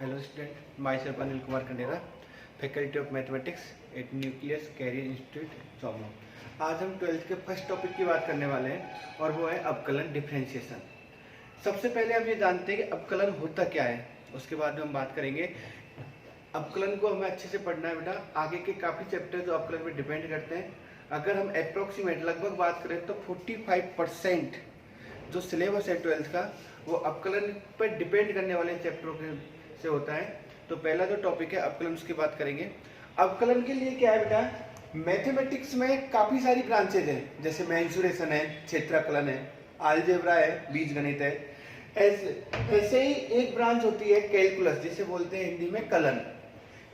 Hello student, myself Anil Kumar Kandera, faculty of mathematics at Nucleus career institute Chomu. आज हम 12th के first topic की बात करने वाले हैं और वो है अवकलन डिफरेंशिएशन। सबसे पहले हम ये जानते हैं कि अवकलन होता क्या है, उसके बाद में हम बात करेंगे। अवकलन को हमें अच्छे से पढ़ना है बेटा, आगे के काफ़ी चैप्टर जो अवकलन पर डिपेंड करते हैं। अगर हम अप्रोक्सीमेट लगभग बात करें तो 45% जो सिलेबस है 12th का वो अवकलन पर डिपेंड करने वाले चैप्टरों के से होता है। तो पहला जो टॉपिक है अवकलन, उसकी बात करेंगे। अवकलन के लिए क्या है बेटा, मैथमेटिक्स में काफ़ी सारी ब्रांचेज हैं, जैसे मेंसुरेशन है, क्षेत्राकलन है, अलजेब्रा है, बीजगणित है। ऐसे ही एक ब्रांच होती है कैलकुलस, जिसे बोलते हैं हिंदी में कलन।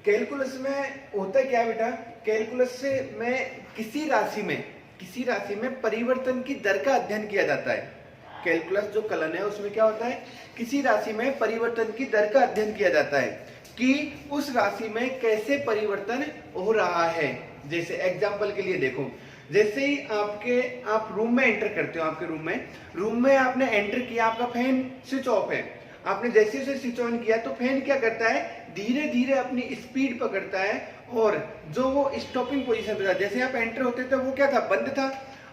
कैलकुलस में होता क्या है बेटा, कैलकुलस से में किसी राशि में परिवर्तन की दर का अध्ययन किया जाता है। कैलकुलस जो कलन है उसमें क्या होता है, किसी राशि में परिवर्तन की दर का अध्ययन किया जाता है कि उस राशि में कैसे परिवर्तन हो रहा है। जैसे एग्जांपल के लिए देखो, जैसे ही आप रूम में एंटर करते हो, आपके रूम में आपने एंटर किया, आपका फैन स्विच ऑफ है। आपने जैसे उसे स्विच ऑन किया तो फैन क्या करता है, धीरे धीरे अपनी स्पीड पकड़ता है और जो वो स्टॉपिंग पोजीशन पे था, जैसे आप एंटर होते थे वो क्या था, बंद था,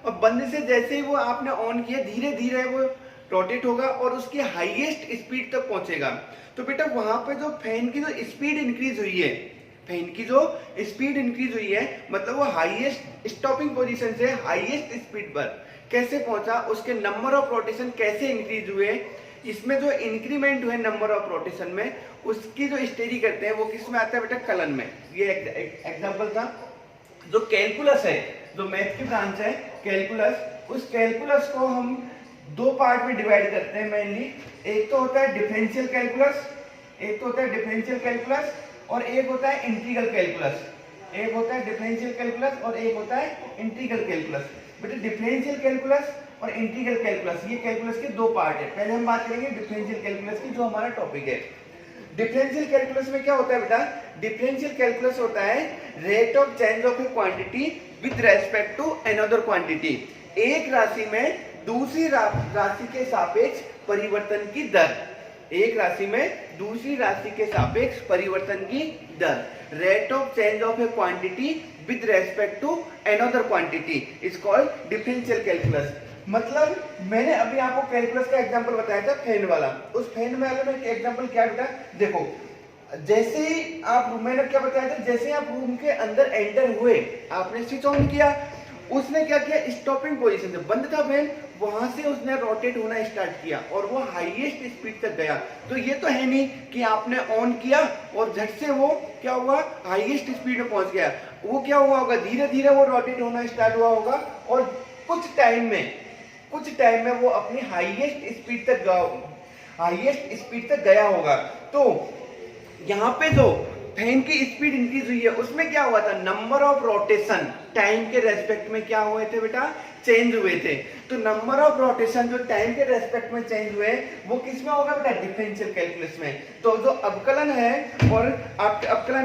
और बंद से जैसे ही वो आपने ऑन किया धीरे धीरे वो रोटेट होगा और उसकी हाईएस्ट स्पीड तक पहुंचेगा। तो बेटा वहां पे जो फैन की जो स्पीड इंक्रीज हुई है, मतलब वो हाईएस्ट स्टॉपिंग पोजीशन से हाईएस्ट स्पीड पर कैसे पहुंचा, उसके नंबर ऑफ रोटेशन कैसे इंक्रीज हुए, इसमें जो इंक्रीमेंट हुए नंबर ऑफ रोटेशन में, उसकी जो स्टडी करते हैं वो किस में आता है बेटा, कलन में। ये एग्जाम्पल था। जो कैलकुलस है, जो मैथ की ब्रांच है कैलकुलस, उस कैलकुलस को हम दो पार्ट में डिवाइड करते हैं मेनली। एक तो होता है डिफरेंशियल कैलकुलस, और एक होता है इंटीग्रल कैलकुलस। बेटा डिफरेंशियल कैलकुलस और इंटीग्रल कैलकुलस, ये कैलकुलस के दो पार्ट है। पहले हम बात करेंगे डिफरेंशियल कैलकुलस की, जो हमारा टॉपिक है। डिफरेंशियल कैलकुलस में क्या होता है बेटा, डिफरेंशियल कैलकुलस होता है rate of change of a quantity with respect to another quantity. एक राशि में दूसरी राशि के सापेक्ष परिवर्तन की दर, rate of change of a quantity with respect to another quantity is called differential calculus. मतलब मैंने अभी आपको कैलकुलस का एग्जांपल बताया था फैन वाला, उस फैन वाले में एग्जांपल क्या बेटा, देखो जैसे ही मैंने क्या बताया था, जैसे आप रूम के अंदर एंटर हुए, आपने स्विच ऑन किया, उसने क्या किया, स्टॉपिंग पोजीशन से, बंद था फैन, वहां से उसने रोटेट होना स्टार्ट किया और वो हाईएस्ट स्पीड तक गया। तो ये तो है नहीं कि आपने ऑन किया और झट से वो क्या हुआ, हाईएस्ट स्पीड में पहुंच गया। वो क्या हुआ होगा, धीरे धीरे वो रोटेट होना स्टार्ट हुआ होगा और कुछ टाइम में वो अपनी हाईएस्ट स्पीड तक गया होगा। तो यहाँ पे जो फैन की स्पीड इंक्रीज हुई है, उसमें क्या हुआ था, नंबर ऑफ रोटेशन टाइम के रेस्पेक्ट में क्या हुए थे बेटा, चेंज हुए थे। तो नंबर ऑफ रोटेशन जो टाइम के रेस्पेक्ट में चेंज हुए, वो किसमें होगा बेटा, डिफरेंशियल कैलकुलस में। तो जो अवकलन है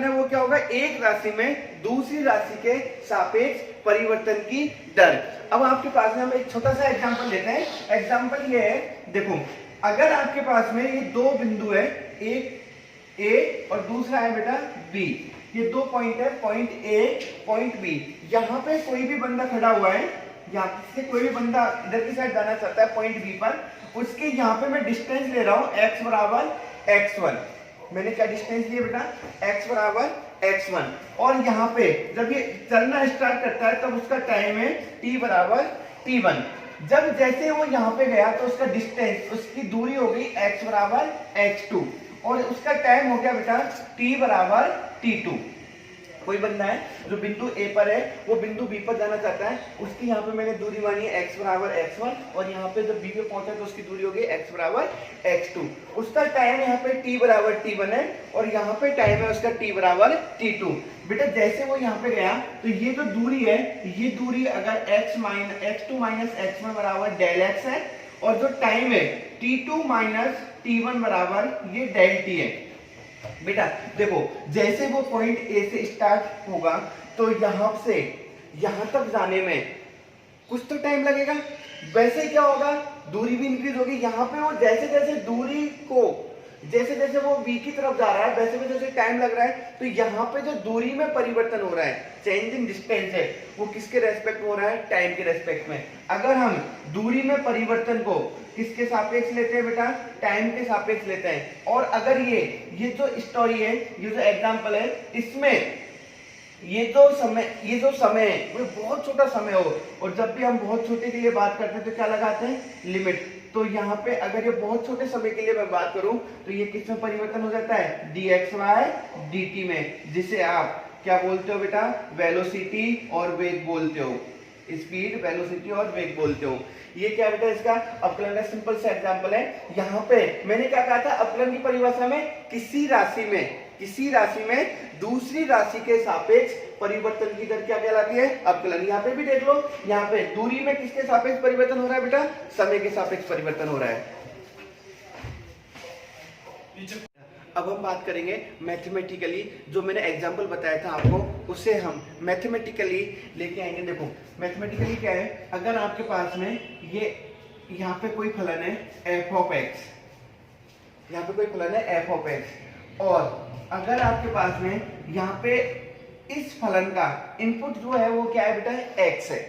वो क्या होगा, एक राशि में दूसरी राशि के सापेक्ष परिवर्तन की दर। अब आपके पास में हम एक छोटा सा एग्जांपल लेते हैं। एग्जांपल ये है, देखो अगर आपके पास में ये दो बिंदु है, एक ए और दूसरा है बेटा बी, ये दो पॉइंट है, पॉइंट ए पॉइंट बी। यहाँ पे कोई भी बंदा खड़ा हुआ है, यहाँ से कोई भी बंदा इधर की साइड जाना चाहता है पॉइंट बी पर, उसके यहाँ पे मैं डिस्टेंस ले रहा हूँ x बराबर x1। मैंने क्या डिस्टेंस लिया बेटा, x बराबर x1। और यहाँ पे जब ये चलना स्टार्ट करता है तब उसका टाइम है t बराबर t1। जब जैसे वो यहाँ पे गया तो उसका डिस्टेंस, उसकी दूरी हो गई x बराबर x2 और उसका टाइम हो गया बेटा t बराबर t2। कोई बंदा है जो बिंदु A पर है, वो बिंदु B पर जाना चाहता है, उसकी यहाँ पे मैंने दूरी मानी है x बराबर x1 और यहाँ पे जब B पे पहुंचा तो उसकी दूरी हो गई x बराबर x2। उसका टाइम यहाँ पे t बराबर t1 है और यहाँ पे टाइम है उसका t बराबर t2। बेटा जैसे वो यहाँ पे गया तो ये जो दूरी है, ये दूरी अगर x2 माइनस x1 बराबर डेल x है और जो टाइम है t2 माइनस t1 बराबर ये डेल t है। बेटा देखो जैसे वो पॉइंट ए से स्टार्ट होगा तो यहां से यहां तक जाने में कुछ तो टाइम लगेगा, वैसे क्या होगा, दूरी भी इंक्रीज होगी। यहाँ पे वो जैसे जैसे दूरी को जैसे जैसे वो v की तरफ जा रहा है वैसे वैसे उसे टाइम लग रहा है। तो यहाँ पे जो दूरी में परिवर्तन हो रहा है, चेंज इन डिस्टेंस है, वो किसके रेस्पेक्ट में हो रहा है, टाइम के रेस्पेक्ट में। अगर हम दूरी में परिवर्तन को किसके सापेक्ष लेते हैं बेटा, टाइम के सापेक्ष लेते हैं। और अगर ये जो स्टोरी है, ये जो एग्जांपल है, इसमें ये जो समय है वो बहुत छोटा समय हो, और जब भी हम बहुत छोटे के लिए बात करते हैं तो क्या लगाते हैं, लिमिट। तो यहाँ पे अगर ये बहुत छोटे समय के लिए मैं बात करूं तो ये किस में परिवर्तन हो जाता है, dxy dt में, जिसे आप क्या बोलते हो बेटा, वेलोसिटी और वेग बोलते हो, स्पीड, वेलोसिटी और वेग बोलते हो। ये क्या बेटा, इसका अपकलन का सिंपल सा एग्जांपल है। यहाँ पे मैंने क्या कहा था, अपकलन की परिभाषा में किसी राशि में दूसरी राशि के सापेक्ष परिवर्तन की दर क्या कहलाती है, अपकलन। यहाँ पे भी देख लो, यहाँ पे दूरी में किसके सापेक्ष परिवर्तन हो रहा है बेटा, समय के सापेक्ष परिवर्तन हो रहा है। अब हम बात करेंगे मैथमेटिकली, जो मैंने एग्जांपल बताया था आपको उसे हम मैथमेटिकली लेके आएंगे। देखो मैथमेटिकली क्या है, अगर आपके पास में ये यहाँ पे कोई फलन है f ऑफ x, यहाँ पे कोई फलन है f ऑफ x, और अगर आपके पास में यहाँ पे इस फलन का इनपुट जो है वो क्या है बेटा, x है,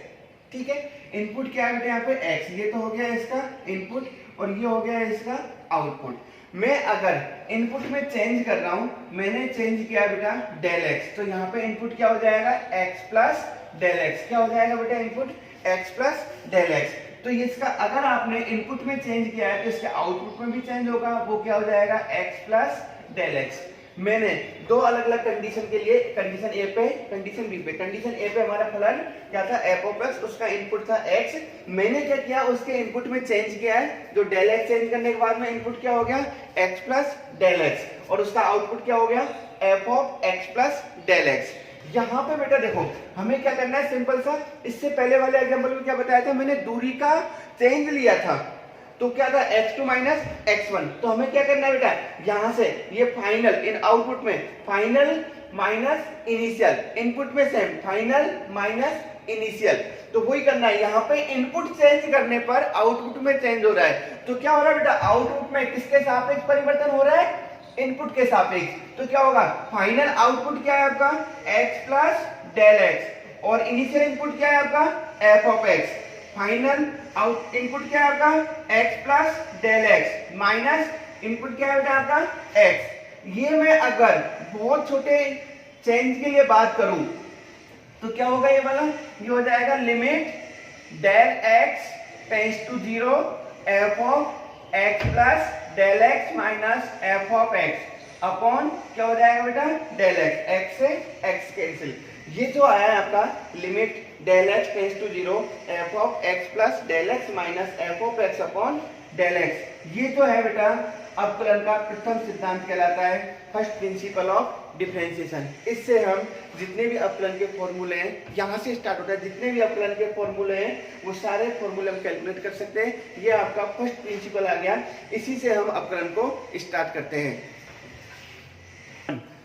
ठीक है। इनपुट क्या है बेटा यहाँ पे x, ये तो हो गया इसका इनपुट और ये हो गया इसका आउटपुट। मैं अगर इनपुट में चेंज कर रहा हूं, मैंने चेंज किया बेटा डेल x, तो यहाँ पे इनपुट क्या हो जाएगा, x प्लस डेल x। क्या हो जाएगा बेटा input, x plus del x। तो इसका अगर आपने इनपुट में चेंज किया है तो इसके आउटपुट में भी चेंज होगा, वो क्या हो जाएगा, x प्लस डेल x। मैंने दो अलग अलग कंडीशन के लिए, कंडीशन ए पे, कंडीशन बी पे। कंडीशन ए पे हमारा फलन क्या था, f ऑफ x, उसका इनपुट था x। मैंने क्या किया, उसके इनपुट में चेंज किया है, जो डेल x चेंज करने के बाद में इनपुट क्या हो गया, x प्लस डेल x, और उसका आउटपुट क्या हो गया, f of x plus del x। यहाँ पे बेटा देखो हमें क्या करना है, सिंपल सा, इससे पहले वाले एग्जांपल में क्या बताया था, मैंने दूरी का चेंज लिया था, तो क्या था, x2 माइनस x1। तो हमें क्या करना है बेटा, यहां से ये फाइनल, इन आउटपुट में फाइनल माइनस इनिशियल, इनपुट में सेम, फाइनल माइनस इनिशियल, तो वही करना है। यहाँ पे इनपुट चेंज करने पर आउटपुट में चेंज हो रहा है, तो क्या हो रहा है बेटा, आउटपुट में किसके सापेक्ष परिवर्तन हो रहा है, इनपुट के सापेक्ष। तो क्या होगा, फाइनल आउटपुट क्या है आपका, x प्लस डेल x, और इनिशियल इनपुट क्या है आपका, f of x। Final out input क्या है आपका, x plus del x, minus input क्या है बेटा आपका, x। ये मैं अगर बहुत छोटे चेंज के लिए बात करूं तो क्या होगा, ये वाला ये हो जाएगा limit del x tends to 0 f of x plus del x minus f of x upon क्या हो जाएगा बेटा, डेल x से x कैंसिल। ये जो आया है आपका limit del x tends to 0 f of x plus del x minus f of x upon del x, ये जो है बेटा अपकलन का प्रथम सिद्धांत कहलाता है, फर्स्ट प्रिंसिपल ऑफ डिफरेंशिएशन। इससे हम जितने भी अपकलन के फॉर्मूले हैं, यहाँ से स्टार्ट होता है, जितने भी अपकलन के फॉर्मूले हैं वो सारे फॉर्मूले हम कैलकुलेट कर सकते हैं। ये आपका फर्स्ट प्रिंसिपल आ गया, इसी से हम अपकलन को स्टार्ट करते हैं।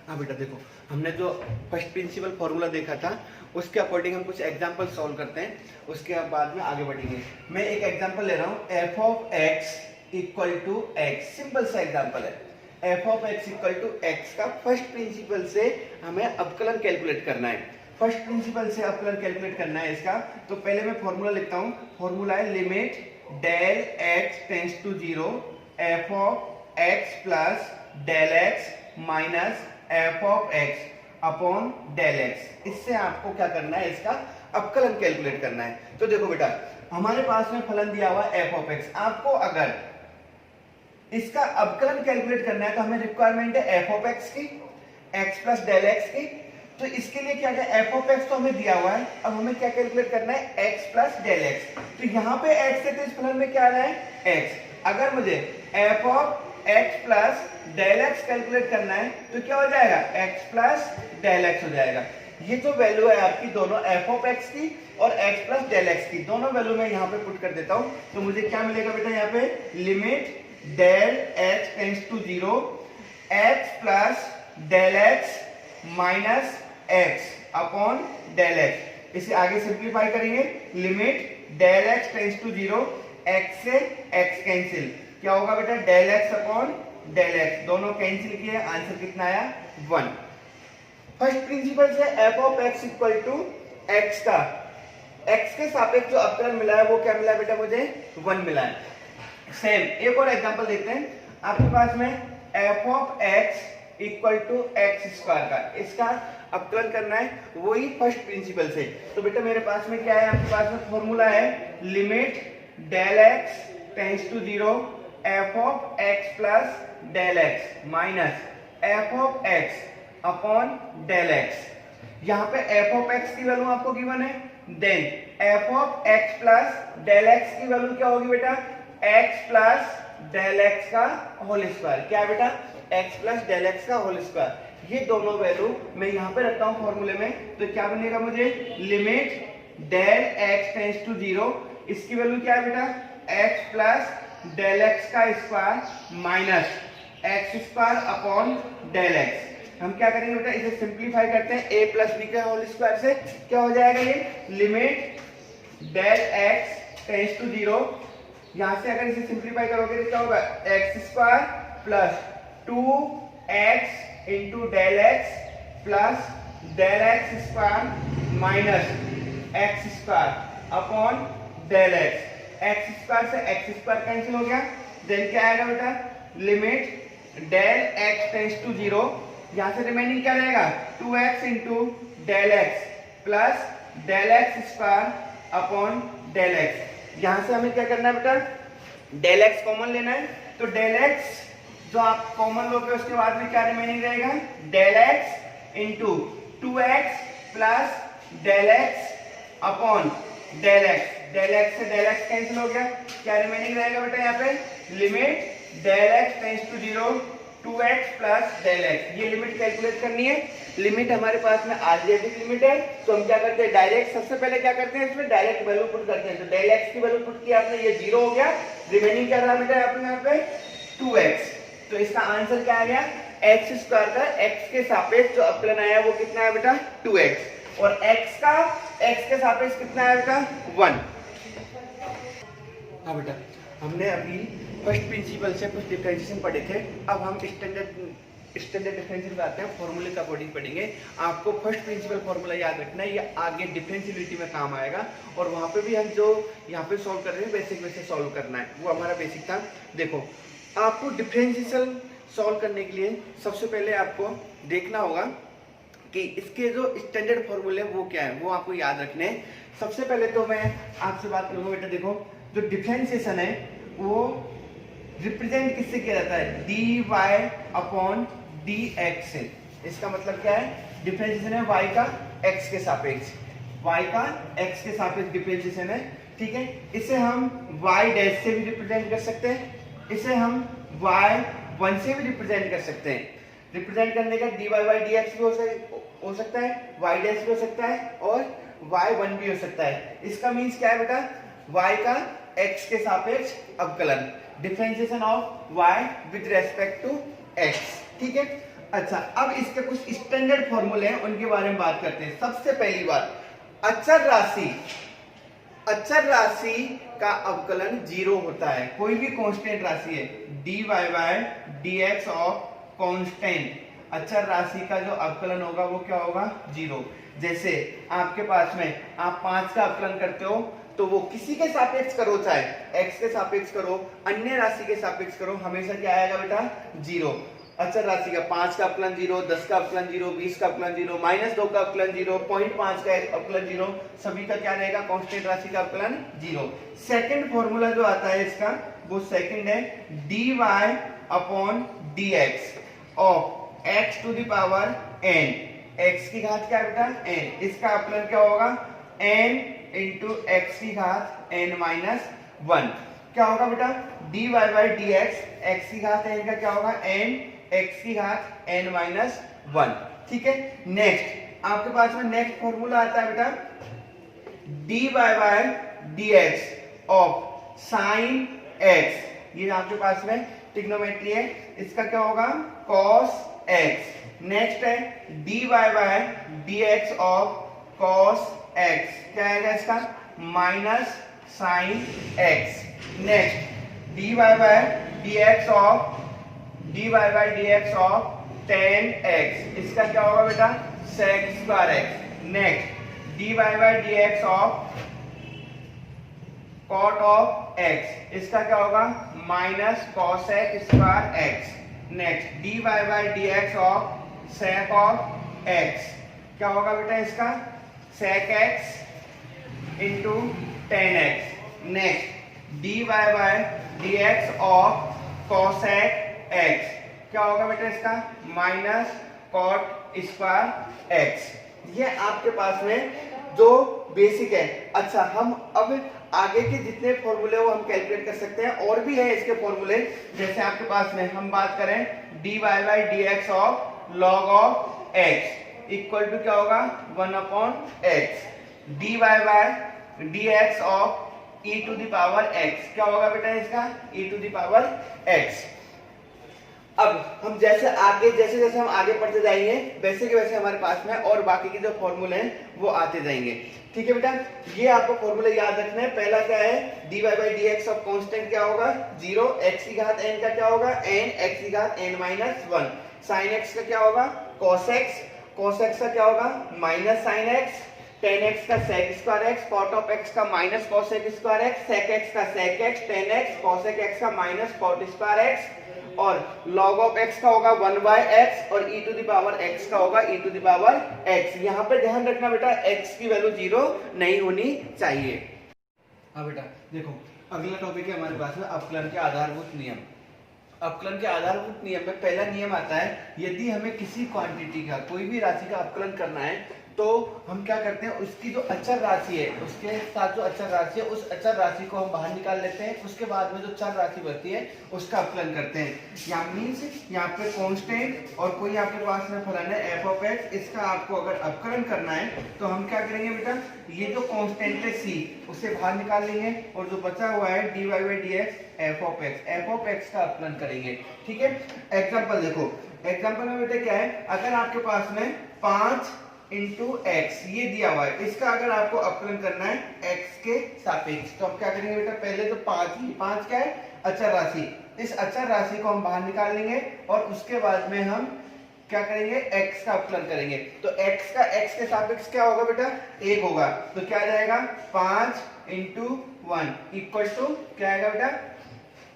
हाँ बेटा देखो, हमने जो फर्स्ट प्रिंसिपल फॉर्मूला देखा था उसके अकॉर्डिंग हम कुछ एग्जांपल सॉल्व करते हैं, उसके बाद में आगे बढ़ेंगे। मैं एक एग्जांपल ले रहा हूँ, f of x equal to x, simple सा एग्जांपल है। f of x equal to x का फर्स्ट प्रिंसिपल से हमें अपकलन कैलकुलेट करना है, फर्स्ट प्रिंसिपल से अपकलन कैलकुलेट करना है इसका। तो पहले मैं फॉर्मूला लिखता हूँ, फॉर्मूला है limit del x tends to 0 f of x plus del x minus f of x upon del x। इससे आपको क्या करना है, इसका अपकलन कैलकुलेट करना है। तो देखो बेटा हमारे पास में फलन दिया हुआ f ऑफ x, आपको अगर इसका अपकलन कैलकुलेट करना है तो हमें रिक्वायरमेंट है f ऑफ x की, x प्लस डेल x की। तो इसके लिए क्या है, f ऑफ x तो हमें दिया हुआ है, अब हमें क्या कैलकुलेट करना है, x प्लस डेल x। तो यहाँ पे x है तो इस फलन में क्या आ रहा है, x। अगर मुझे f of x plus del x calculate करना है तो क्या हो जाएगा, x प्लस डेल x हो जाएगा। ये जो वैल्यू है आपकी दोनों f ऑफ x की और x प्लस डेल x की, दोनों वैल्यू मैं यहाँ पे पुट कर देता हूँ। तो मुझे क्या मिलेगा बेटा, यहाँ पे limit del x tends to 0 x plus del x minus x upon del x। इसे आगे सिंप्लीफाई करेंगे, limit del x tends to 0 x से x कैंसिल, क्या होगा बेटा, del x upon del X, दोनों कैंसिल किए, आंसर कितना आया 1। फर्स्ट प्रिंसिपल से F of X equal to X का एक्स के सापेक्ष जो अपकलन मिला है वो क्या मिला है बेटा, मुझे 1 मिला है। सेम एक और एग्जांपल देखते हैं, आपके पास में F of X equal to X square का, इसका अपकलन करना है वही फर्स्ट प्रिंसिपल से। तो बेटा मेरे पास में क्या है, आपके पास में फॉर्मूला है limit del X tends to 0 F of x plus del X minus F of X upon del X. यहाँ पे एफ ऑफ एक्स की वैल्यू आपको गिवन है, then F of x plus del X की value क्या होगी बेटा, X plus del X का होल स्क्वायर। क्या है बेटा, एक्स प्लस डेल एक्स का होल स्क्वायर। ये दोनों वैल्यू मैं यहाँ पे रखता हूँ फॉर्मूले में, तो क्या बनेगा मुझे, limit del X tends to 0, इसकी वैल्यू क्या है बेटा, एक्स प्लस डेल एक्स का square minus X square upon del X. हम क्या करेंगे बेटा, इसे सिंप्लीफाई करते हैं, a प्लस बी के होल स्क्वायर से क्या हो जाएगा, ये limit del X tends to 0, यहां से अगर इसे सिंप्लीफाई करोगे तो क्या होगा, X square plus 2x into del X plus del X square minus X square upon del X. X square से एक्स स्क्वायर कैंसिल हो गया, देन क्या आएगा बेटा, limit del X tends to 0, यहां से रिमेनिंग क्या रहेगा, 2x into del X plus del X square upon del X. यहां से हमें क्या करना है बेटा, डेल एक्स कॉमन लेना है, तो डेल एक्स जो आप कॉमन लोगे उसके बाद में क्या रिमेनिंग रहेगा, del X into 2x plus del X upon del X. Del X से डेल एक्स कैंसिल हो गया, क्या रिमेनिंग रहेगा बेटा, यहाँ पे limit del X tends to 0 2x plus del X. ये लिमिट कैलकुलेट करनी है, लिमिट हमारे पास में अलजेब्रिक लिमिट है, तो हम क्या करते हैं, डायरेक्ट सबसे पहले क्या करते हैं, इसमें डायरेक्ट वैल्यू पुट करते हैं। तो डेल एक्स की वैल्यू पुट की आपने, ये 0 हो गया, रिमेनिंग क्या रहा बेटा आपने यहाँ पे 2x। तो इसका आंसर क्या आ गया, एक्स स्क्वायर का एक्स के सापेक्ष जो अपकलन आया वो कितना है बेटा, 2x, और एक्स का एक्स के सापेक्ष कितना है बेटा, 1। हाँ बेटा, हमने अभी फर्स्ट प्रिंसिपल से कुछ डिफरेंशिएशन पढ़े थे, अब हम स्टैंडर्ड डिफरेंशियल पे आते हैं, फॉर्मूले का अकॉर्डिंग पढ़ेंगे। आपको फर्स्ट प्रिंसिपल फॉर्मूला याद रखना है, ये आगे डिफरेंशियलिटी में काम आएगा, और वहां पे भी हम जो यहाँ पे सॉल्व कर रहे हैं बेसिक वैसे सॉल्व करना है, वो हमारा बेसिक था। देखो, आपको डिफरेंशियल सॉल्व करने के लिए सबसे पहले आपको देखना होगा कि इसके जो स्टैंडर्ड फॉर्मूले वो क्या है, वो आपको याद रखने हैं। सबसे पहले तो मैं आपसे बात करूंगा बेटा, देखो जो डिफरेंशिएशन है वो रिप्रेजेंट किससे किया जाता है, D Y upon D X से। इसका मतलब क्या है, डिफरेंशिएशन है y का x के सापेक्ष, y का x के सापेक्ष डिफरेंशिएशन है, ठीक है। इसे हम y डैश से भी रिप्रेजेंट कर सकते हैं, इसे हम y1 से भी रिप्रेजेंट कर सकते हैं। रिप्रेजेंट करने का dy बाई dx भी हो सकता है, y डैश भी हो सकता है, और y1 भी हो सकता है। इसका मीन्स क्या है बेटा, y का x के सापेक्ष अवकलन, differentiation of y with respect to x, ठीक है। अच्छा, अब इसके कुछ स्टैंडर्ड फॉर्मूले हैं, उनके बारे में बात करते हैं। सबसे पहली बात, अचर राशि का अवकलन 0 होता है, कोई भी कांस्टेंट राशि है, dy bye dx of constant, अचर राशि का जो अवकलन होगा वो क्या होगा, 0। जैसे आपके पास में आप 5 का अवकलन करते हो तो वो किसी के सापेक्ष करो, चाहे x के सापेक्ष करो, अन्य राशि के सापेक्ष करो, हमेशा क्या आएगा बेटा, 0। अचर राशि का 5 का अवकलन 0, 10 का अवकलन 0, 20 का अवकलन 0, -2 का अवकलन 0, 0.5 का अवकलन 0, सभी का क्या रहेगा, कांस्टेंट राशि का अवकलन 0। सेकंड फॉर्मूला जो आता है इसका, वो सेकंड है dy upon dx of x to the power n, x की घात क्या है बेटा, n, इसका अवकलन क्या होगा, n इंटू x की घात n माइनस 1। क्या होगा बेटा, dy बाई dx, x की घात n का क्या होगा, n, x की घात n माइनस 1, ठीक है। नेक्स्ट आपके पास में नेक्स्ट फॉर्मूला आता है बेटा, dy by dx of sine x, ये आपके पास में ट्रिग्नोमेट्री है, इसका क्या होगा, cos x। नेक्स्ट है dy by dx of cos x, क्या आएगा इसका, minus sine x। Next dy by dx of D Y by D x of tan X, इसका क्या होगा बेटा sec square X. Next D Y by D x of cot of X, इसका क्या होगा minus cosec square X. Next D Y by D x of sec of x, क्या होगा बेटा इसका सेक x into tan X. Next D Y by D x of cosec X, क्या होगा बेटा इसका माइनस कॉट स्क्वायर एक्स। ये आपके पास में जो बेसिक है। अच्छा, हम अब आगे के जितने फॉर्मूले वो हम कैलकुलेट कर सकते हैं, और भी है इसके फॉर्मूले। जैसे आपके पास में हम बात करें D Y by D x of log of X equal to क्या होगा 1/x। डी वाई बाई डी एक्स ऑफ e to the power x, क्या होगा बेटा इसका e to the power x। अब हम जैसे जैसे हम आगे बढ़ते जाएंगे वैसे के वैसे हमारे पास में और बाकी के जो फॉर्मूले हैं वो आते जाएंगे। ठीक है बेटा, ये आपको फॉर्मूले याद रखना है। पहला क्या है D Y by D x of constant क्या होगा 0, x की घात n का क्या होगा n, x की घात n माइनस 1। साइन x का क्या होगा cos x, cos x का क्या होगा minus sine x, tan x का sec square x, cot of x का minus cosec square x, sec x का sec x, tan x, cosec x का माइनस कॉट स्क्वायर एक्स, और log of x का होगा 1/x, और e to the power x का होगा e to the power x। यहाँ पे ध्यान रखना बेटा x की वैल्यू 0 नहीं होनी चाहिए। हाँ बेटा देखो, अगला टॉपिक है हमारे पास में अवकलन के आधारभूत नियम। अवकलन के आधारभूत नियम में पहला नियम आता है, यदि हमें किसी क्वांटिटी का कोई भी राशि का अवकलन करना है तो हम क्या करते हैं, उसकी जो अचर राशि है उसके साथ जो अचर राशि है उस अचर राशि को हम बाहर निकाल लेते हैं। उसके बाद में जो चर राशि बचती है उसका अवकलन करते हैं। यहाँ मीन्स यहाँ पे कांस्टेंट और कोई आपके पास में फलन है एफ ऑफ एक्स, इसका आपको अगर अवकलन करना है तो हम क्या करेंगे बेटा, ये जो कांस्टेंट है सी उसे बाहर निकाल लेंगे, और जो बचा हुआ है D Y by D X F of x का अवकलन करेंगे। ठीक है, एग्जाम्पल देखो, एग्जाम्पल में बेटा क्या है, अगर आपके पास में 5 इंटू एक्स ये दिया हुआ है, इसका अगर आपको अवकलन करना है एक्स के सापेक्ष, तो हम क्या करेंगे बेटा, पहले तो 5 क्या है अचर राशि, इस अचर राशि को हम बाहर निकाल लेंगे और उसके बाद में हम क्या करेंगे एक्स का अवकलन करेंगे। तो एक्स का एक्स के सापेक्ष क्या होगा बेटा 1 होगा, तो क्या आ जाएगा 5 इंटू 1 इक्वल टू क्या आएगा बेटा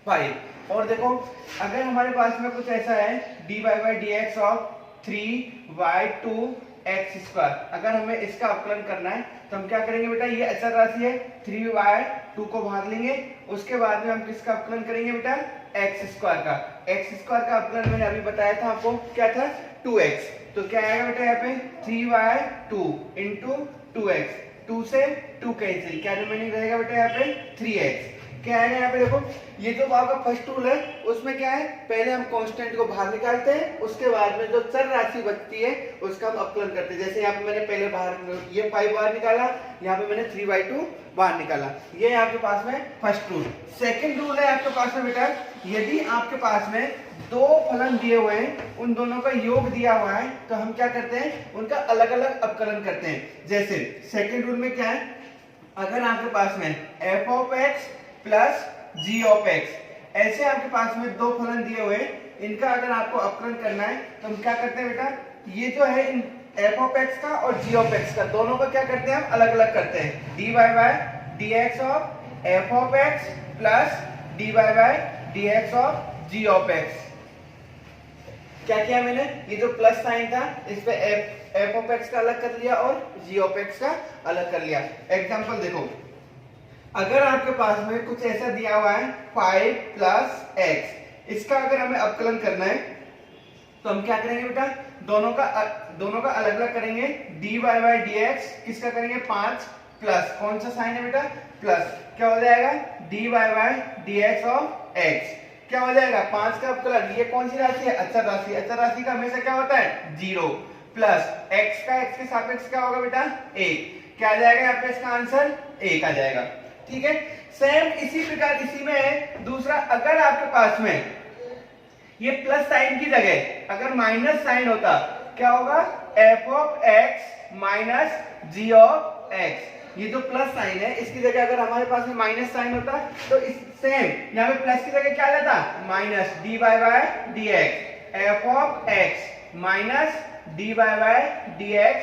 5। और देखो अगर हमारे पास में कुछ ऐसा है D Y by D x of 3y2 X square, अगर हमें इसका अवकलन करना है तो हम क्या करेंगे बेटा, ये अचर राशि है 3y2 को भाग लेंगे, उसके बाद में हम किसका अवकलन करेंगे बेटा एक्स स्क्वायर का। एक्स स्क्वायर का अवकलन मैंने अभी बताया था आपको क्या था 2x, तो क्या आएगा बेटा यहाँ पे 3y2 इंटू 2x, 2 से 2 कैंसिल, क्या रिमेनिंग रहेगा बेटा यहाँ पे 3x। क्या है यहाँ पे देखो, ये जो आपका फर्स्ट रूल है उसमें क्या है, पहले हम कांस्टेंट को बाहर निकालते हैं, उसके बाद में जो चर राशि बचती है उसका हम अवकलन करते हैं। जैसे यहाँ पे मैंने पहले बाहर ये 5 बाहर निकाला, यहाँ पे मैंने 3y2 बाहर निकाला, ये आपके पास में फर्स्ट रूल। सेकंड रूल है आपके पास में बेटा, यदि आपके पास में दो फलन दिए हुए हैं, उन दोनों का योग दिया हुआ है, तो हम क्या करते हैं उनका अलग अलग अवकलन करते हैं। जैसे सेकंड रूल में क्या है, अगर आपके पास में F of x plus ji of X, ऐसे आपके पास में दो फलन दिए हुए हैं, इनका अगर आपको अवकलन करना है तो हम क्या करते हैं बेटा, ये जो है एफ ऑफ एक्स का और जी ऑफ एक्स का दोनों का क्या करते हैं हम अलग अलग करते हैं। D Y by D x of f of x plus d Y by D x of g of x. क्या किया मैंने, ये जो प्लस साइन था इस पे एफ ऑफ एक्स का अलग कर लिया और जी ऑफ एक्स का अलग कर लिया। एग्जाम्पल देखो, अगर आपके पास में कुछ ऐसा दिया हुआ है 5 प्लस एक्स, इसका अगर हमें अवकलन करना है तो हम क्या करेंगे बेटा, दोनों का अलग अलग करेंगे। D Y by D x किसका करेंगे 5 प्लस कौन सा साइन है बेटा प्लस, क्या हो जाएगा d Y by D x of x, क्या हो जाएगा 5 का अवकलन, ये कौन सी राशि है अचर राशि, अचर राशि का हमेशा क्या होता है 0 प्लस एक्स का एक्स के सापेक्ष क्या होगा बेटा 1, क्या आ जाएगा यहाँ पे इसका आंसर 1 आ जाएगा। ठीक है, सेम इसी प्रकार इसी में दूसरा, अगर आपके पास में ये प्लस साइन की जगह अगर माइनस साइन होता, क्या होगा f of x minus g of x, ये जो प्लस साइन है इसकी जगह अगर हमारे पास में माइनस साइन होता तो इस सेम यहाँ पे प्लस की जगह क्या लेता, minus dy bye dx, f of x minus dy bye dx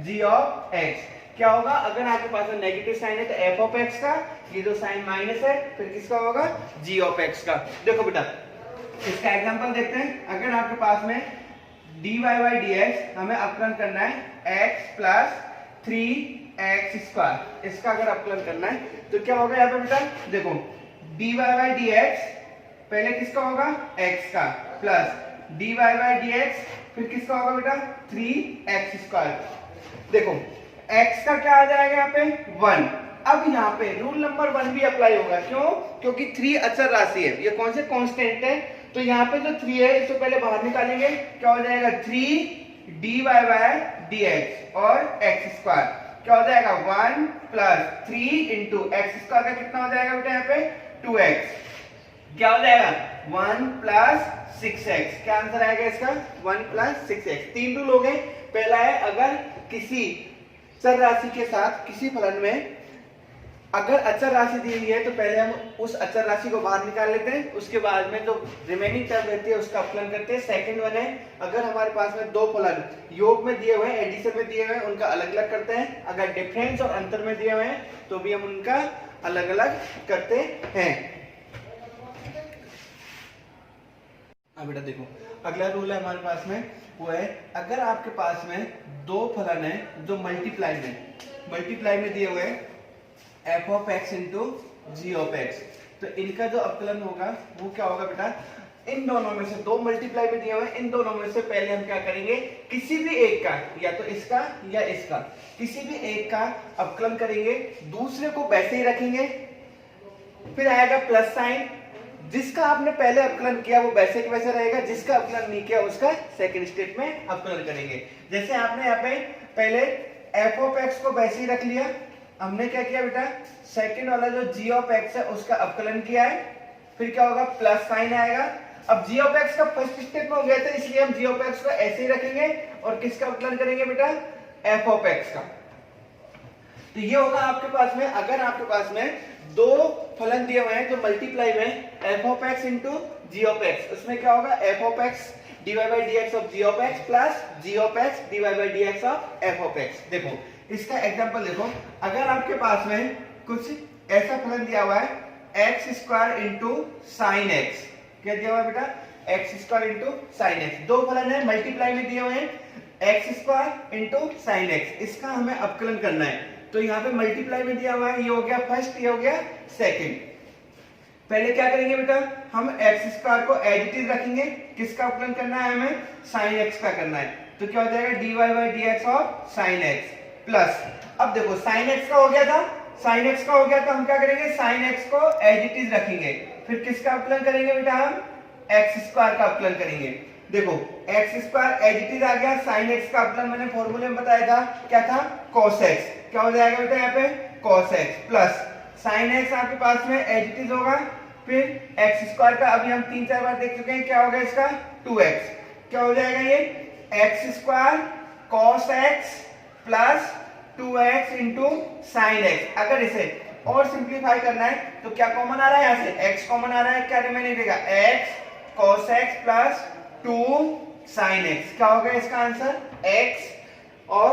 g of x। क्या होगा, अगर आपके पास में नेगेटिव साइन है तो एफ ऑफ एक्स का, ये जो साइन माइनस है फिर किसका होगा, जी ऑफ एक्स का। देखो बेटा इसका एग्जांपल देखते हैं। अगर आपके पास में dy बाय dx हमें अपकलन करना है x प्लस 3x², इसका अगर अपकलन करना है तो क्या होगा यहाँ पे बेटा, देखो dy बाय dx पहले किसका होगा, x का, प्लस dy बाय dx फिर किसका होगा बेटा, 3x²। देखो x का क्या आ जाएगा यहाँ पे 1। अब यहाँ पे रूल नंबर 1 भी अप्लाई होगा, क्यों, क्योंकि 3 अचर राशि है, ये कौन से कांस्टेंट है, तो यहाँ पे जो 3 है इसको पहले बाहर निकालेंगे, क्या हो जाएगा 3 dy बाय dx और x², क्या हो जाएगा 1 प्लस 3 इंटू x² का कितना हो जाएगा बेटा यहाँ पे 2x, क्या हो जाएगा 1 प्लस 6x। क्या आंसर आएगा इसका 1 प्लस 6x। 3 रूल हो गए। पहला है, अगर किसी चर राशि के साथ किसी फलन में अगर अचर राशि दी हुई है तो पहले हम उस अचर राशि को बाहर निकाल लेते हैं, उसके बाद में जो रिमेनिंग टर्म रहती है उसका अपकलन करते हैं। सेकंड वन है, अगर हमारे पास में दो फलन योग में दिए हुए हैं, एडिशन में दिए हुए हैं, उनका अलग अलग करते हैं। अगर डिफरेंस और अंतर में दिए हुए हैं तो भी हम उनका अलग अलग करते हैं। अब बेटा देखो अगला रूल है हमारे पास में, वो है अगर आपके पास में दो फलन है जो मल्टीप्लाई में दिए हुए हैं f of x into g of x, तो इनका जो अपकलन होगा वो क्या होगा बेटा, इन दोनों में से, दो मल्टीप्लाई में दिए हुए इन दोनों में से पहले हम क्या करेंगे, किसी भी एक का, या तो इसका या इसका, किसी भी एक का अपकलन करेंगे, दूसरे को वैसे ही रखेंगे, फिर आएगा प्लस साइन, जिसका आपने पहले अपकलन किया वो वैसे के वैसे रहेगा, जिसका अपकलन नहीं किया उसका सेकंड स्टेप में अपकलन करेंगे। जैसे आपने यहाँ पे पहले एफ ऑफ एक्स को वैसे ही रख लिया, हमने क्या किया बेटा, सेकंड वाला जो जी ऑफ एक्स है उसका अपकलन किया है, फिर क्या होगा प्लस साइन आएगा। अब जी ऑफ एक्स का फर्स्ट स्टेप में हो गया था, इसलिए हम जी ऑफ एक्स को ऐसे ही रखेंगे और किसका अपकलन करेंगे बेटा, एफ ऑफ एक्स का। तो ये होगा आपके पास में, अगर आपके पास में दो फलन दिए हुए हैं जो मल्टीप्लाई में F of x into g of x, उसमें क्या होगा f of x divide by D x of g of x plus ji of x divide by D x of f of x. देखो इसका example देखो, अगर आपके पास में कुछ ऐसा फलन दिया हुआ है x square into sine x, क्या दिया हुआ है बेटा, x square into sine x, दो फलन है मल्टीप्लाई में दिए हुए हैं x square into sine x, इसका हमें अपकलन करना है। तो यहाँ पे मल्टीप्लाई में दिया हुआ है, ये हो गया फर्स्ट, ये हो गया सेकंड। पहले क्या करेंगे बेटा, हम एक्स स्क्वायर को एज इट इज रखेंगे, किसका अपकलन करना है हमें, साइन एक्स का करना है, तो क्या हो जाएगा dy by D x of sine x plus, अब देखो साइन एक्स का हो गया था, साइन एक्स का हो गया तो हम क्या करेंगे, साइन एक्स को एज इट इज रखेंगे, फिर किसका अपकलन करेंगे बेटा, हम एक्स स्क्वायर का अपकलन करेंगे। देखो x square as it is आ गया, साइन एक्स का अपकलन मैंने फॉर्मूले में बताया था, क्या था, cos x, क्या हो जाएगा बेटा यहाँ पे cos x plus sine x आपके पास में एज इट इज होगा, फिर एक्स स्क्वायर का अभी हम 3-4 बार देख चुके हैं, क्या होगा इसका 2x, क्या हो जाएगा ये x square cos x plus 2x into sine x. अगर इसे और सिंप्लीफाई करना है तो क्या कॉमन आ रहा है, यहाँ से x कॉमन आ रहा है, क्या रिमेनिंग रहेगा x cos x plus 2 sin x, क्या होगा इसका आंसर x और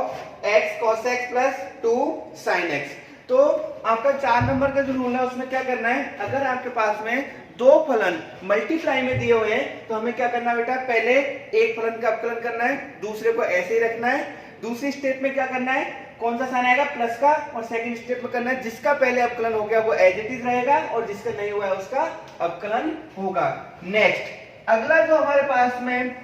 x cos x plus 2 sin x। तो आपका 4 नंबर का जो रूल है उसमें क्या करना है, अगर आपके पास में दो फलन मल्टीप्लाई में दिए हुए हैं तो हमें क्या करना है बेटा, पहले एक फलन का अपकलन करना है, दूसरे को ऐसे ही रखना है, दूसरी स्टेप में क्या करना है, कौन सा साइन आएगा प्लस का, और सेकंड स्टेप में करना है जिसका पहले अपकलन हो गया वो एज इट इज रहेगा और जिसका नहीं हुआ है उसका अपकलन होगा। नेक्स्ट अगला जो हमारे पास में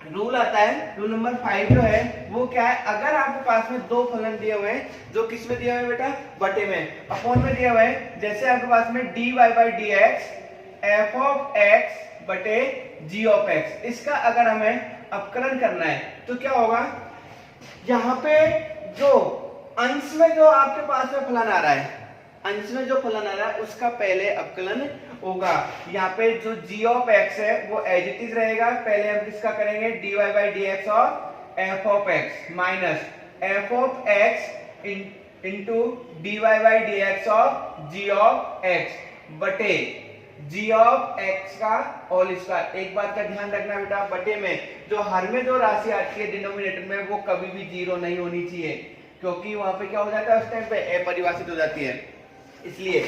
रूल आता है, रूल नंबर 5 जो है वो क्या है, अगर आपके पास में दो फलन दिए हुए हैं जो किस में दिए हुए हैं बेटा, बटे में, अपॉन में दिए हुए हैं, जैसे आपके पास में dy by D X F of x बटे जी ऑफ एक्स, इसका अगर हमें अपकलन करना है तो क्या होगा, यहाँ पे जो अंश में जो आपके पास में फलन आ रहा है, अंश में जो फलन आ रहा है उसका पहले अपकलन होगा। यहाँ पे जो g ऑफ x है वो एज इट इज रहेगा, पहले हम किसका करेंगे dy by D x of f of x minus F of x into dy by D x of g of x बटे जी ऑफ एक्स का होल स्क्वायर। एक बात का ध्यान रखना बेटा, बटे में जो हर में जो राशि आती है डिनोमिनेटर में, वो कभी भी जीरो नहीं होनी चाहिए, क्योंकि वहां पे क्या हो जाता है उस टाइम पे अपरिभाषित हो जाती है। इसलिए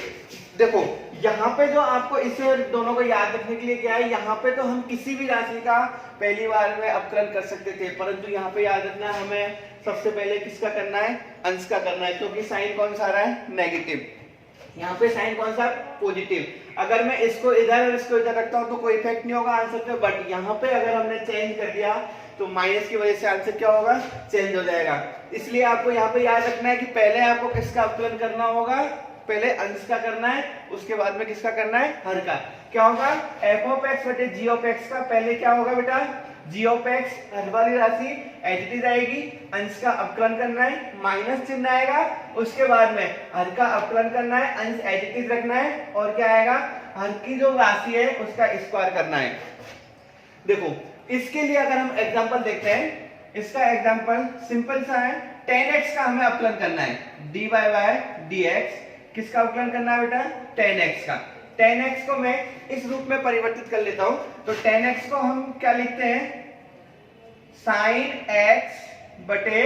देखो यहाँ पे जो आपको इसे दोनों को याद रखने के लिए क्या है, यहाँ पे तो हम किसी भी राशि का पहली बार में अवकलन कर सकते थे, परंतु यहाँ पे याद रखना है हमें सबसे पहले किसका करना है, अंश का करना है, क्योंकि साइन कौन सा आ रहा है, नेगेटिव। यहाँ पे साइन कौन सा, पॉजिटिव। अगर मैं इसको इधर और इसको इधर रखता हूँ तो कोई इफेक्ट नहीं होगा आंसर पे, बट यहाँ पे अगर हमने चेंज कर दिया तो माइनस की वजह से आंसर क्या होगा, चेंज हो जाएगा। इसलिए आपको यहाँ पे याद रखना है कि पहले आपको किसका अवकलन करना होगा, पहले अंश का करना है, उसके बाद में किसका करना है, हर का। क्या होगा, एफ ऑफ एक्स बटे जी ऑफ एक्स का पहले क्या होगा बेटा, जी ऑफ एक्स हर वाली राशि एज इट इज आएगी, अंश का अवकलन करना है, माइनस चिन्ह आएगा, उसके बाद में हर का अवकलन करना है, अंश एज इट इज रखना है, और क्या आएगा, हर की जो राशि है उसका स्क्वायर करना है। देखो इसके लिए अगर हम एग्जांपल देखते हैं, इसका एग्जांपल सिंपल सा है, tan x का हमें अवकलन करना है, dy बाय dx, किसका अवकलन करना है बेटा, tan x का। tan x को मैं इस रूप में परिवर्तित कर लेता हूं, तो tan x को हम क्या लिखते हैं, sin x बटे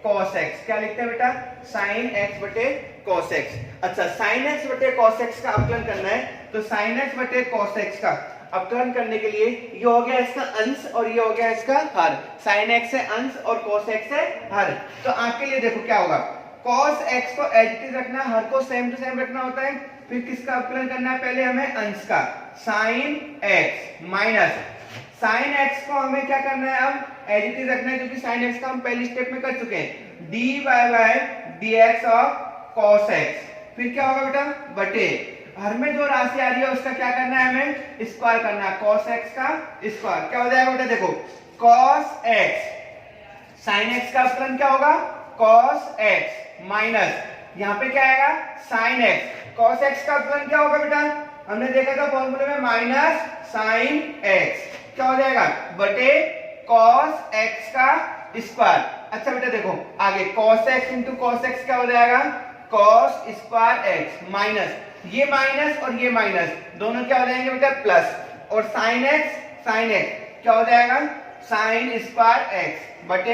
cos x। क्या लिखते हैं बेटा, sin x बटे cos x। अच्छा, sin x बटे cos x का अवकलन करना है, तो sin x बटे cos x का अवकलन करने के लिए ये हो गया इसका अंश और ये हो गया इसका हर, sin x है अंश और cos x है हर। तो आपके लिए देखो क्या होगा, cos x को एज इट इज रखना है, हर को सेम टू सेम रखना होता है, फिर किसका अवकलन करना है, पहले हमें अंश का, sin x minus sin x को हमें क्या करना है, अब एज इट इज रखना है, क्योंकि sin x का हम पहली स्टेप में कर चुके हैं, dy bye dx of cos x। फिर क्या होगा बेटा, बटे हर में जो राशि आ रही है उसका क्या करना है, हमें स्क्वायर करना है, cos x का स्क्वायर। क्या हो जाएगा बेटा, देखो cos x sin x का अवकलन क्या होगा, cos x माइनस यहाँ पे क्या आएगा, sin x। cos x का अवकलन क्या होगा बेटा, हमने देखा था फॉर्मूले में, माइनस sin x। क्या हो जाएगा, बटे cos x का स्क्वायर। अच्छा बेटा देखो आगे cos x into cos x क्या हो जाएगा, cos स्क्वायर x माइनस ये माइनस और ये माइनस दोनों क्या हो जाएंगे बेटा, प्लस, और sin x क्या हो जाएगा, sin स्क्वायर x बटे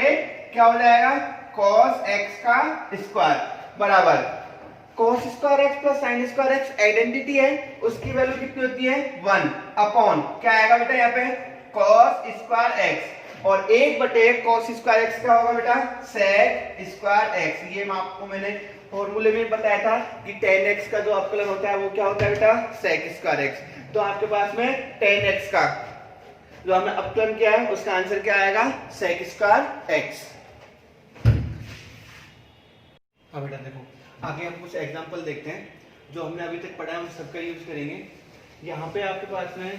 क्या हो जाएगा, cos x का स्क्वायर बराबर cos square x plus sin square x identity है, उसकी वैल्यू कितनी होती है, 1 अपॉन क्या आएगा बेटा यहाँ पे, cos स्क्वायर x, और 1 बटे cos स्क्वायर x क्या होगा बेटा, sec स्क्वायर x। ये आपको मैंने फॉर्मूले में बताया था कि tan x का जो अवकलन होता है वो क्या होता है बेटा, sec स्क्वायर x। तो आपके पास में tan x का जो हमने अवकलन किया है उसका आंसर क्या आएगा, sec स्क्वायर x। अब बेटा देखो आगे हम कुछ एग्जांपल देखते हैं, जो हमने अभी तक पढ़ा है हम सबका यूज करेंगे। यहाँ पे आपके पास में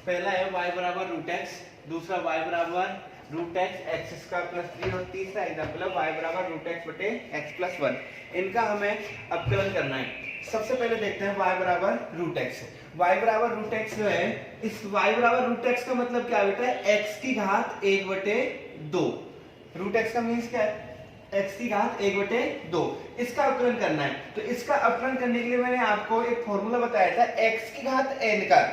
पहला है y बराबर रूट एक्स, दूसरा y बराबर root x x square plus 3, और तीसरा एग्जांपल है y बराबर रूट एक्स बटे एक्स प्लस 1। इनका हमें अवकलन करना है। सबसे पहले देखते हैं y बराबर रूट एक्स। y बराबर रूट एक्स जो है, इस y बराबर रूट एक्स का मतलब क्या बेटा है, x की घात 1 बटे 2। रूट एक्स का मीन्स क्या है, x की घात 1 बटे 2। इसका अवकलन करना है, तो इसका अवकलन करने के लिए मैंने आपको एक फॉर्मूला बताया था, x की घात n का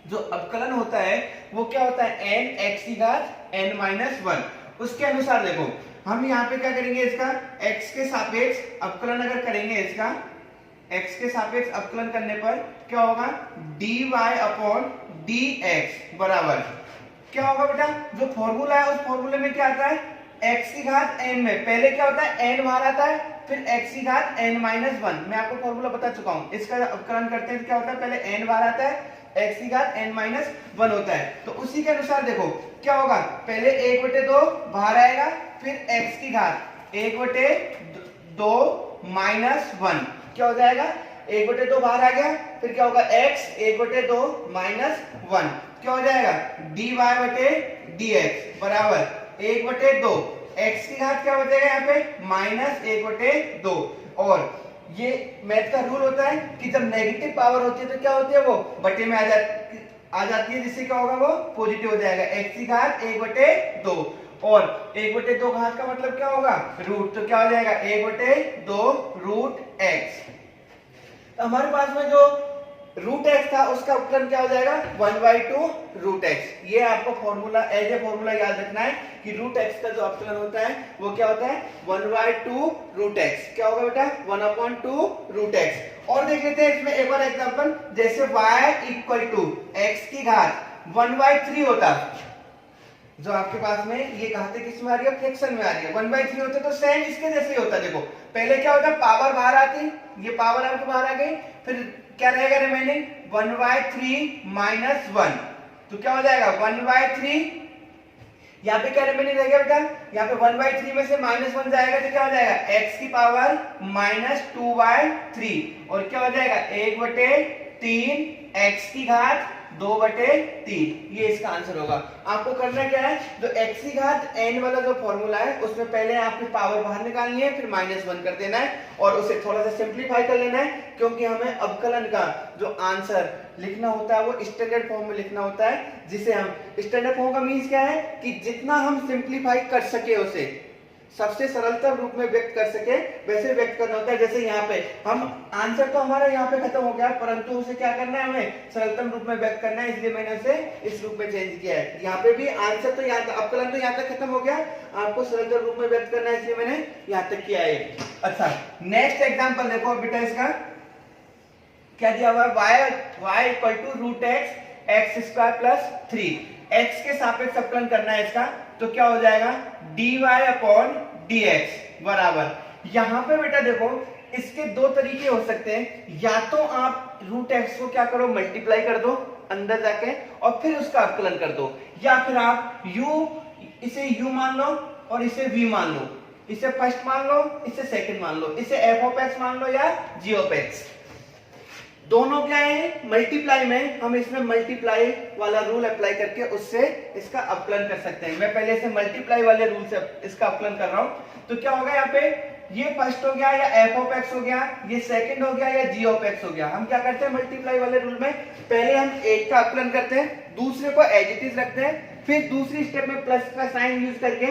जो अवकलन होता है वो क्या होता है, n x की घात n माइनस 1। उसके अनुसार देखो हम यहाँ पे क्या करेंगे, इसका x के सापेक्ष अवकलन अगर करेंगे, इसका x के सापेक्ष अवकलन करने पर क्या होगा, dy अपॉन dx बराबर क्या होगा बेटा, जो फॉर्मूला है उस फॉर्मूले में क्या आता है, x की घात n में पहले क्या होता है, n बाहर आता है, फिर x की घात n माइनस 1। मैं आपको फॉर्मूला बता चुका हूं, इसका अवकलन करते हैं क्या होता है, पहले n बाहर आता है, x की घात n माइनस 1 होता है। तो उसी के अनुसार देखो क्या होगा, पहले 1 बटे 2 बाहर आएगा, फिर x की घात 1 बटे 2 माइनस 1 क्या हो जाएगा, 1 बटे 2 बाहर आ गया, फिर क्या होगा x 1 बटे 2 माइनस 1 क्या हो जाएगा, dy बटे dx बराबर 1 बटे 2, x की घात क्या बचेगा यहाँ पे, माइनस 1 बटे 2। और ये मैथ का रूल होता है कि जब नेगेटिव पावर होती है तो क्या होती है, वो बटे में आ जाती है, जिससे क्या होगा, वो पॉजिटिव हो जाएगा, x की घात 1 बटे 2, और 1 बटे 2 घात का मतलब क्या होगा, रूट, तो क्या हो जाएगा 1 बटे 2 रूट x। तो हमारे पास में जो रूट एक्स था उसका अपकलन क्या हो जाएगा 1/2 रूट एक्स। ये आपको फॉर्मूला एज ए फॉर्मूला याद रखना है कि रूट एक्स का जो अपकलन होता है वो क्या होता है 1/2 रूट एक्स। क्या होगा बेटा 1/2 रूट एक्स। और देख लेते हैं इसमें एक और एग्जांपल, जैसे y इक्वल टू एक्स की घात 1/3 होता, जो आपके पास में ये घातें किस में आ रही है फ्रैक्शन में आ रही है 1/3 होते तो सेम इसके जैसे ही होता। देखो पहले क्या होता पावर बाहर आती, ये पावर आपके बाहर आ गई, फिर क्या रहेगा रिमेनिंग 1/3 माइनस 1, तो क्या हो जाएगा 1/3। यहाँ पे क्या रिमेनिंग रहेगा बेटा, यहाँ पे 1/3 में से -1 जाएगा तो क्या हो जाएगा x की पावर -2/3 और क्या हो जाएगा 1/3 x की घात 2/3। ये इसका आंसर होगा। आपको करना क्या है, जो x की घात n वाला जो फॉर्मूला है उसमें पहले आपकी पावर बाहर निकालनी है, फिर -1 कर देना है और उसे थोड़ा सा सिंप्लीफाई कर लेना है, क्योंकि हमें अवकलन का जो आंसर लिखना होता है वो स्टैंडर्ड फॉर्म में लिखना होता है, जिसे हम स्टैंडर्ड फॉर्म का मीन्स क्या है कि जितना हम सिंप्लीफाई कर सके उसे सबसे सरलतम रूप में व्यक्त कर सके वैसे व्यक्त करना होता है। जैसे यहाँ पे हम आंसर तो हमारा यहाँ पे खत्म हो गया, परंतु उसे क्या करना है हमें सरलतम रूप में व्यक्त करना है, इसलिए मैंने उसे इस रूप में चेंज किया है। यहाँ पे भी आंसर तो यहाँ तक अपकलन तो यहाँ तक खत्म हो गया, आपको सरलतम रूप में व्यक्त करना है, इसलिए मैंने यहाँ तक किया है। अच्छा नेक्स्ट एग्जाम्पल देखो बेटा, इसका क्या दिया हुआ है y equal to root x square plus 3 x के सापेक्ष अपकलन करना है इसका, तो क्या हो जाएगा dy अपॉन dx बराबर। यहां पे बेटा देखो इसके दो तरीके हो सकते हैं, या तो आप रूट एक्स को क्या करो मल्टीप्लाई कर दो अंदर जाके और फिर उसका अपकलन कर दो, या फिर आप इसे u मान लो और इसे v मान लो, इसे फर्स्ट मान लो इसे सेकंड मान लो, इसे f ऑफ x मान लो या g ऑफ x। दोनों क्या है मल्टीप्लाई में, हम इसमें मल्टीप्लाई वाला रूल अप्लाई करके उससे इसका अपकलन कर सकते हैं। मैं पहले से मल्टीप्लाई वाले रूल से इसका अपकलन कर रहा हूं, तो क्या होगा यहाँ पे ये फर्स्ट हो गया या f ऑफ x हो गया, ये सेकंड हो गया या g ऑफ x हो गया। हम क्या करते हैं मल्टीप्लाई वाले रूल में पहले हम एक का अपकलन करते हैं, दूसरे को एज इट इज रखते हैं, फिर दूसरी स्टेप में प्लस का साइन यूज करके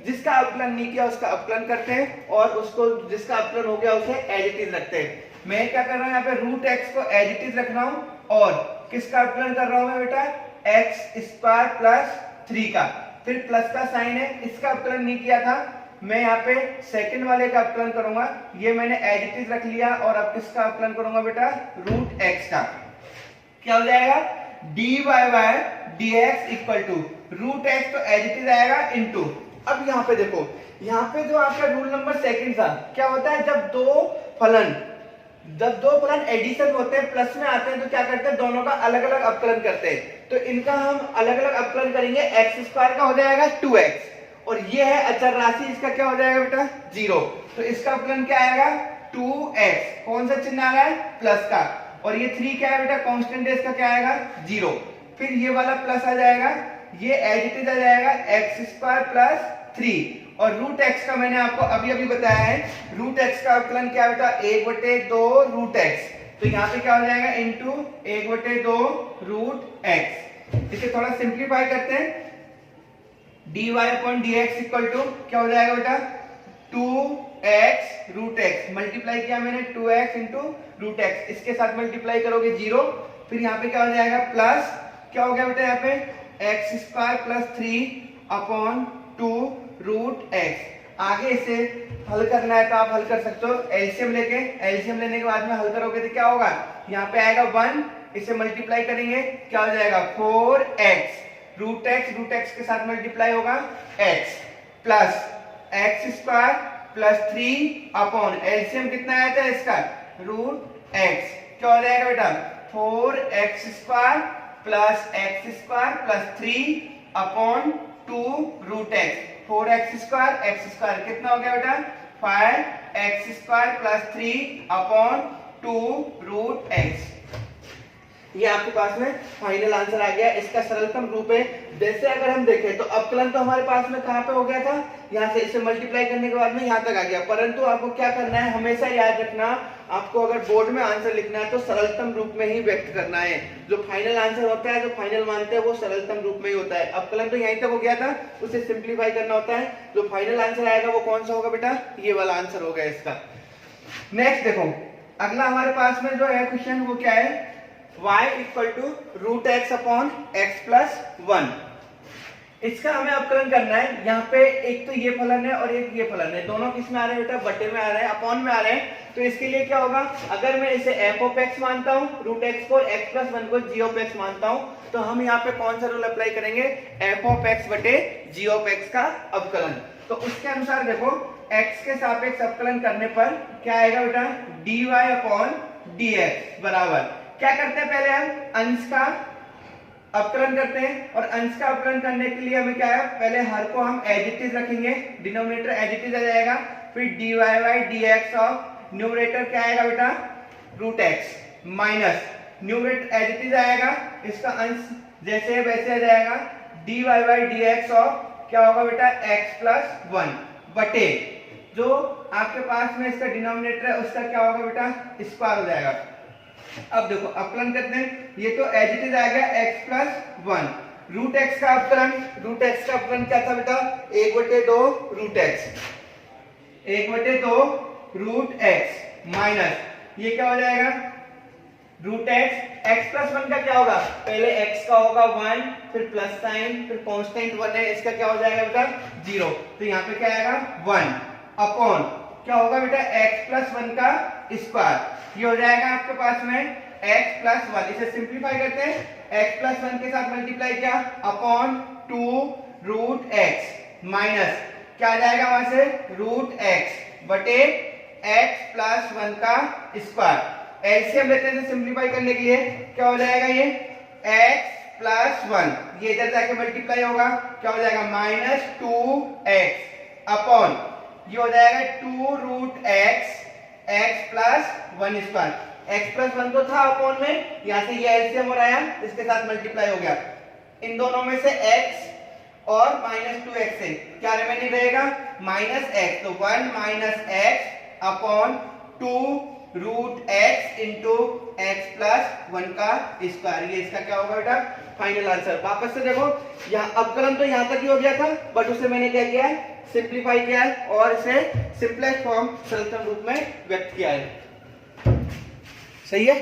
जिसका अपकलन नहीं किया उसका अपकलन करते हैं और उसको जिसका अपकलन हो गया उसे एज इट इज रखते हैं। मैं क्या कर रहा हूं यहाँ पे रूट एक्स को एज इट इज रख रहा हूं और किसका अपकलन कर रहा हूं मैं बेटा एक्स स्क्वायर प्लस 3 का, फिर प्लस का साइन है, इसका अपकलन नहीं किया था, मैं यहाँ पे सेकंड वाले का अपकलन करूंगा, ये मैंने एज इट इज रख लिया और अब किसका अपकलन करूंगा बेटा रूट एक्स का। क्या हो जाएगा dy bye dx equal to root x तो एज इट इज आएगा इनटू। अब यहाँ पे देखो, यहाँ पे जो आपका रूल नंबर सेकंड था, क्या होता है जब दो फलन एडिशन होते हैं प्लस में आते हैं तो क्या करते हैं दोनों का अलग अलग अपकलन करते हैं, तो इनका हम अलग अलग अपकलन करेंगे। एक्स स्क्वायर का हो जाएगा 2x और ये है अचर राशि, इसका क्या हो जाएगा बेटा 0, तो इसका अपकलन क्या आएगा 2x, कौन सा चिन्ह आ रहा है प्लस का, और ये 3 क्या है बेटा कांस्टेंट है, इसका क्या आएगा 0, फिर ये वाला प्लस आ जाएगा, ये एज इट इज आ जाएगा एक्स स्क्वायर प्लस 3 और रूट एक्स का मैंने आपको अभी अभी बताया है रूट एक्स का अपकलन क्या बेटा 1/2 रूट एक्स, तो यहाँ पे क्या हो जाएगा इनटू 1/2 रूट एक्स। इसे थोड़ा सिंप्लीफाई करते हैं, dy upon dx equal to क्या हो जाएगा बेटा 2x रूट एक्स, मल्टीप्लाई किया मैंने 2x इंटू रूट एक्स, इसके साथ मल्टीप्लाई करोगे 0, फिर यहाँ पे क्या हो जाएगा प्लस क्या हो गया बेटा यहाँ पे x square plus 3 upon 2 root x. आगे इसे हल करना है तो आप हल कर सकते हो एलसीएम लेने के बाद में हल करोगे तो क्या होगा यहाँ पे आएगा 1, इसे मल्टीप्लाई करेंगे क्या हो जाएगा 4x रूट एक्स के साथ मल्टीप्लाई होगा x plus x square plus 3 upon LCM कितना आया था इसका रूट एक्स, क्या हो जाएगा बेटा 4x square plus x square plus 3 upon 2 root x, 4x square कितना हो गया बेटा 5x square plus 3 upon 2 root x. ये आपके पास में फाइनल आंसर आ गया। इसका सरलतम रूप है, जैसे अगर हम देखें तो अपकलन तो हमारे पास में कहां पे हो गया था, यहाँ से इसे मल्टीप्लाई करने के बाद में यहाँ तक आ गया, परंतु आपको क्या करना है हमेशा याद रखना, आपको अगर बोर्ड में आंसर लिखना है तो सरलतम रूप में ही व्यक्त करना है। जो फाइनल आंसर होता है, जो फाइनल मानते हैं वो सरलतम रूप में ही होता है। अपकलन तो यहीं तक हो गया था, उसे सिंप्लीफाई करना होता है। जो फाइनल आंसर आएगा वो कौन सा होगा बेटा, ये वाला आंसर होगा इसका। नेक्स्ट देखो, अगला हमारे पास में जो है क्वेश्चन वो क्या है, y equal to root x upon x plus 1। इसका हमें अवकलन करना है। यहाँ पे एक तो ये फलन है और एक ये फलन है, दोनों किस में आ रहे हैं बेटा, बटे में आ रहे हैं, अपॉन में आ रहे हैं। तो इसके लिए क्या होगा, अगर मैं इसे f ऑफ x मानता हूँ रूट एक्स को, x प्लस 1 को g ऑफ x मानता हूँ, तो हम यहाँ पे कौन सा रूल अप्लाई करेंगे, f ऑफ x बटे g ऑफ x का अवकलन। तो उसके अनुसार देखो x के सापेक्ष अवकलन करने पर क्या आएगा बेटा, dy अपॉन dx बराबर, क्या करते हैं पहले हम अंश का अवकलन करते हैं, और अंश का अवकलन करने के लिए हमें क्या है, पहले हर को हम एज इट इज रखेंगे, डिनोमिनेटर एज इट इज आ जाएगा, फिर dy by dx of numerator क्या आएगा बेटा, root x, minus numerator as it is आएगा, इसका अंश जैसे वैसे आ जाएगा, dy बाई dx ऑफ क्या होगा बेटा, x प्लस 1 बटे जो आपके पास में इसका डिनोमिनेटर है उसका क्या होगा बेटा, स्क्वायर हो जाएगा। अब देखो अवकलन करते हैं, ये तो एज इट इज आएगा x प्लस 1, रूट एक्स का अवकलन, रूट एक्स का अवकलन क्या था बेटा, 1/2 root x, 1/2 root x minus ये क्या हो जाएगा, रूट एक्स, एक्स प्लस 1 का क्या होगा, पहले x का होगा 1, फिर प्लस साइन, फिर कांस्टेंट 1 है, इसका क्या हो जाएगा बेटा 0, तो यहाँ पे क्या आएगा 1 अपॉन क्या होगा बेटा x प्लस 1 का स्क्वायर, ये हो जाएगा आपके पास में x प्लस 1, इसे सिंप्लीफाई करते हैं, x प्लस 1 के साथ मल्टीप्लाई किया अपॉन 2 रूट x माइनस क्या आ जाएगा वहां से रूट x बटे x प्लस 1 का स्क्वायर। एलसीएम लेते हैं सिंप्लीफाई करने के लिए, क्या हो जाएगा ये x प्लस 1, ये इधर जाके मल्टीप्लाई होगा, क्या हो जाएगा माइनस 2x अपॉन ये हो जाएगा 2 root x x plus 1 square, x plus 1 तो था अपॉन में, यहां से ये एलसीएम हो रहा है, इसके साथ मल्टीप्लाई हो गया, इन दोनों में से x और माइनस 2x से क्या रिमेनिंग रहेगा माइनस x, तो 1 minus x upon 2 root x into x plus 1 का स्क्वायर, ये इसका क्या होगा बेटा फाइनल आंसर। वापस से देखो यहाँ अवकलन तो यहाँ तक ही हो गया था, बट उसे मैंने क्या किया है सिंप्लीफाई किया है और इसे सिंपलेस्ट फॉर्म सरलतम रूप में व्यक्त किया है। सही है।